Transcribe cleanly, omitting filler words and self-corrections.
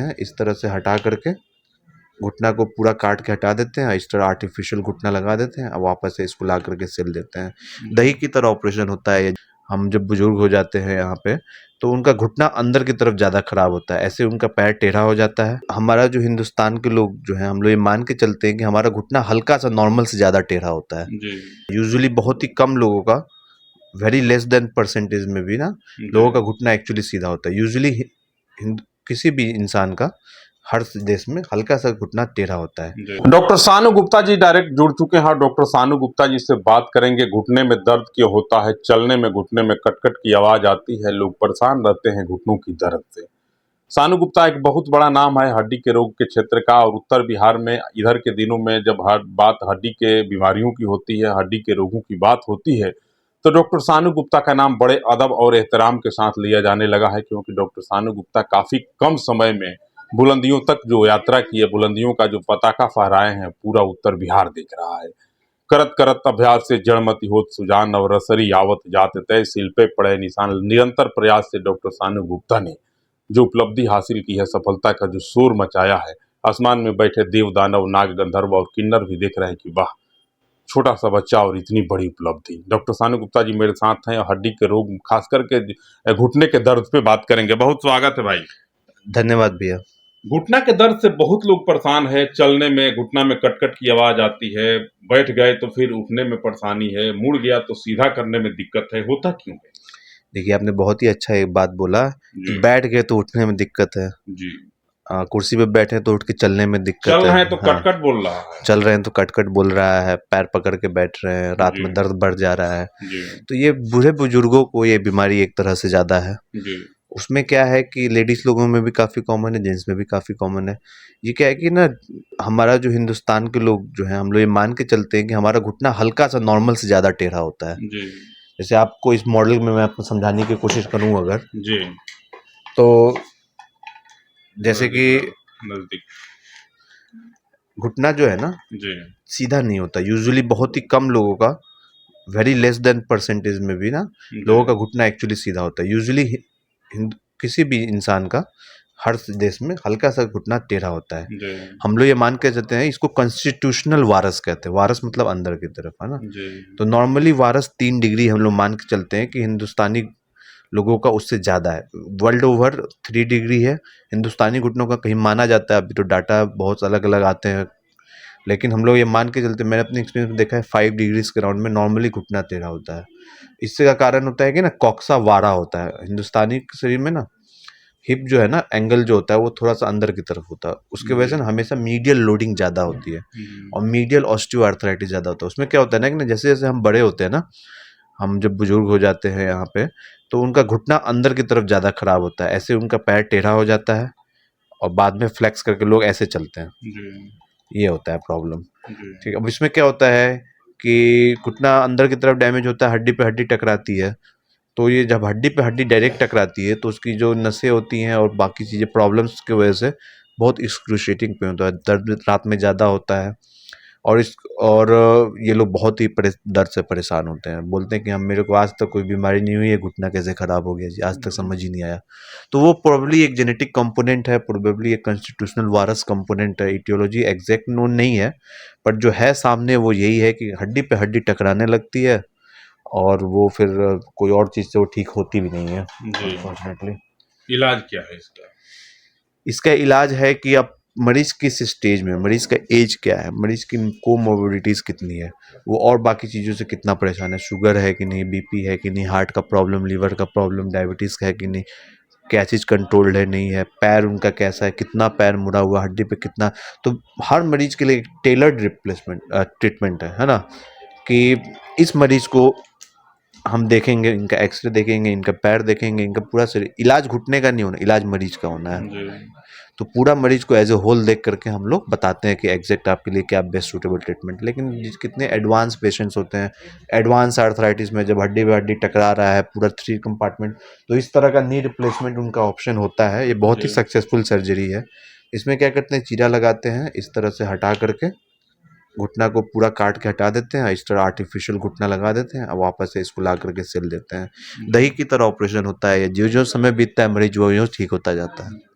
हैं, इस तरह से हटा करके घुटना को पूरा काट के हटा देते हैं, इस तरह आर्टिफिशियल घुटना लगा देते हैं और वापस से इसको ला करके सिल देते हैं। दही की तरह ऑपरेशन होता है। हम जब बुजुर्ग हो जाते हैं यहाँ पे तो उनका घुटना अंदर की तरफ ज़्यादा खराब होता है, ऐसे उनका पैर टेढ़ा हो जाता है। हमारा जो हिंदुस्तान के लोग जो हैं, हम लोग ये मान के चलते हैं कि हमारा घुटना हल्का सा नॉर्मल से ज़्यादा टेढ़ा होता है। यूजुअली बहुत ही कम लोगों का, वेरी लेस देन परसेंटेज में भी ना, लोगों का घुटना एक्चुअली सीधा होता है। यूजुअली किसी भी इंसान का हर देश में हल्का सा घुटना टेढ़ा होता है। डॉक्टर सानू गुप्ता जी डायरेक्ट जुड़ चुके हैं। डॉक्टर सानू गुप्ता जी से बात करेंगे। घुटने में दर्द क्यों होता है, चलने में घुटने में कटकट की आवाज आती है, लोग परेशान रहते हैं घुटनों की दर्द से। सानू गुप्ता एक बहुत बड़ा नाम है हड्डी के रोग के क्षेत्र का, और उत्तर बिहार में इधर के दिनों में जब बात हड्डी के बीमारियों की होती है, हड्डी के रोगों की बात होती है, तो डॉक्टर सानू गुप्ता का नाम बड़े अदब और एहतराम के साथ लिया जाने लगा है, क्योंकि डॉक्टर सानू गुप्ता काफी कम समय में बुलंदियों तक जो यात्रा की है, बुलंदियों का जो पताका फहराए हैं, पूरा उत्तर बिहार देख रहा है। करत करत अभ्यास से जड़मति होत सुजान, और रसरी आवत जात तय सिल पे पड़े निशान। निरंतर प्रयास से डॉक्टर सानू गुप्ता ने जो उपलब्धि हासिल की है, सफलता का जो शोर मचाया है, आसमान में बैठे देव दानव नाग गंधर्व और किन्नर भी देख रहे हैं कि वाह, छोटा सा बच्चा और इतनी बड़ी उपलब्धि। डॉक्टर सानू गुप्ता जी मेरे साथ हैं और हड्डी के रोग, खास करके घुटने के दर्द पे बात करेंगे। बहुत स्वागत है भाई। धन्यवाद भैया। घुटना के दर्द से बहुत लोग परेशान है। चलने में घुटना में कटकट की आवाज आती है, बैठ गए तो फिर उठने में परेशानी है, मुड़ गया तो सीधा करने में दिक्कत है। होता क्यों है? देखिए, आपने बहुत ही अच्छा एक बात बोला कि बैठ गए तो उठने में दिक्कत है जी। कुर्सी पे बैठे तो उठ के चलने में दिक्कत चल है। रहे हैं तो हाँ, कटकट बोल रहा है। चल रहे हैं तो कटकट बोल रहा है, पैर पकड़ के बैठ रहे हैं, रात में दर्द बढ़ जा रहा है। तो ये बूढ़े बुजुर्गों को ये बीमारी एक तरह से ज्यादा है। उसमें क्या है कि लेडीज लोगों में भी काफी कॉमन है, जेंट्स में भी काफी कॉमन है। ये क्या है कि ना, हमारा जो हिंदुस्तान के लोग जो हैं, हम लोग ये मान के चलते हैं कि हमारा घुटना हल्का सा नॉर्मल से ज्यादा टेढ़ा होता है। जैसे आपको इस मॉडल में मैं आपको समझाने की कोशिश करूं अगर तो, जैसे कि घुटना जो है ना सीधा नहीं होता। यूजुअली बहुत ही कम लोगों का, वेरी लेस देन परसेंटेज में भी ना, लोगों का घुटना एक्चुअली सीधा होता है। यूजुअली किसी भी इंसान का हर देश में हल्का सा घुटना टेढ़ा होता है। हम लोग ये मान के चलते हैं, इसको कॉन्स्टिट्यूशनल वारस कहते हैं। वारस मतलब अंदर की तरफ, है ना। तो नॉर्मली वारस 3 डिग्री हम लोग मान के चलते हैं कि हिंदुस्तानी लोगों का उससे ज़्यादा है। वर्ल्ड ओवर 3 डिग्री है हिंदुस्तानी घुटनों का, कहीं माना जाता है। अभी तो डाटा बहुत अलग अलग आते हैं, लेकिन हम लोग ये मान के चलते, मैंने अपने एक्सपीरियंस में देखा है 5 डिग्रीज के राउंड में नॉर्मली घुटना टेढ़ा होता है। इससे का कारण होता है कि ना, कॉक्सा वारा होता है हिंदुस्तानी शरीर में ना। हिप जो है ना, एंगल जो होता है वो थोड़ा सा अंदर की तरफ होता है, उसकी वजह से ना हमेशा मीडियल लोडिंग ज़्यादा होती है और मीडियल ऑस्टियोआर्थराइटिस ज़्यादा होता है। उसमें क्या होता है ना कि जैसे जैसे हम बड़े होते हैं ना, हम जब बुजुर्ग हो जाते हैं यहाँ पे, तो उनका घुटना अंदर की तरफ ज़्यादा खराब होता है, ऐसे उनका पैर टेढ़ा हो जाता है और बाद में फ्लेक्स करके लोग ऐसे चलते हैं। ये होता है प्रॉब्लम। ठीक है, अब इसमें क्या होता है कि घुटना अंदर की तरफ डैमेज होता है, हड्डी पे हड्डी टकराती है। तो ये जब हड्डी पे हड्डी डायरेक्ट टकराती है तो उसकी जो नसें होती हैं और बाकी चीज़ें प्रॉब्लम्स की वजह से बहुत एक्सक्रूशिएटिंग पेन होता है, दर्द रात में ज़्यादा होता है। और ये लोग बहुत ही दर्द से परेशान होते हैं, बोलते हैं कि हम, मेरे को आज तक कोई बीमारी नहीं हुई है, घुटना कैसे खराब हो गया जी, आज तक समझ ही नहीं आया। तो वो प्रोबेबली एक जेनेटिक कंपोनेंट है, प्रोबेबली एक कॉन्स्टिट्यूशनल वायरस कंपोनेंट है। इटियोलॉजी एग्जैक्ट नोन नहीं है, बट जो है सामने वो यही है कि हड्डी पे हड्डी टकराने लगती है और वो फिर कोई और चीज़ से वो ठीक होती भी नहीं है अनफॉर्चुनेटली। इलाज क्या है इसका? इसका इलाज है कि अब मरीज किस स्टेज में, मरीज का एज क्या है, मरीज की कोमोर्बिडिटीज़ कितनी है, वो और बाकी चीज़ों से कितना परेशान है, शुगर है कि नहीं, बीपी है कि नहीं, हार्ट का प्रॉब्लम, लीवर का प्रॉब्लम, डायबिटीज़ है कि नहीं, क्या चीज़ कंट्रोल्ड है नहीं है, पैर उनका कैसा है, कितना पैर मुड़ा हुआ, हड्डी पे कितना। तो हर मरीज के लिए टेलर्ड रिप्लेसमेंट ट्रीटमेंट है ना, कि इस मरीज को हम देखेंगे, इनका एक्सरे देखेंगे, इनका पैर देखेंगे, इनका पूरा शरीर। इलाज घुटने का नहीं होना, इलाज मरीज का होना है। तो पूरा मरीज को एज ए होल देख करके हम लोग बताते हैं कि एग्जैक्ट आपके लिए क्या बेस्ट सूटेबल ट्रीटमेंट। लेकिन कितने एडवांस पेशेंट्स होते हैं, एडवांस आर्थराइटिस में जब हड्डी पे हड्डी टकरा रहा है, पूरा 3 कंपार्टमेंट, तो इस तरह का नी रिप्लेसमेंट उनका ऑप्शन होता है। ये बहुत ही सक्सेसफुल सर्जरी है। इसमें क्या करते हैं, चीरा लगाते हैं, इस तरह से हटा करके घुटना को पूरा काट के हटा देते हैं, इस तरह आर्टिफिशियल घुटना लगा देते हैं और वापस से इसको ला करके सिल देते हैं। दही की तरह ऑपरेशन होता है। जो जो समय बीतता है मरीज वो यूँ ठीक होता जाता है।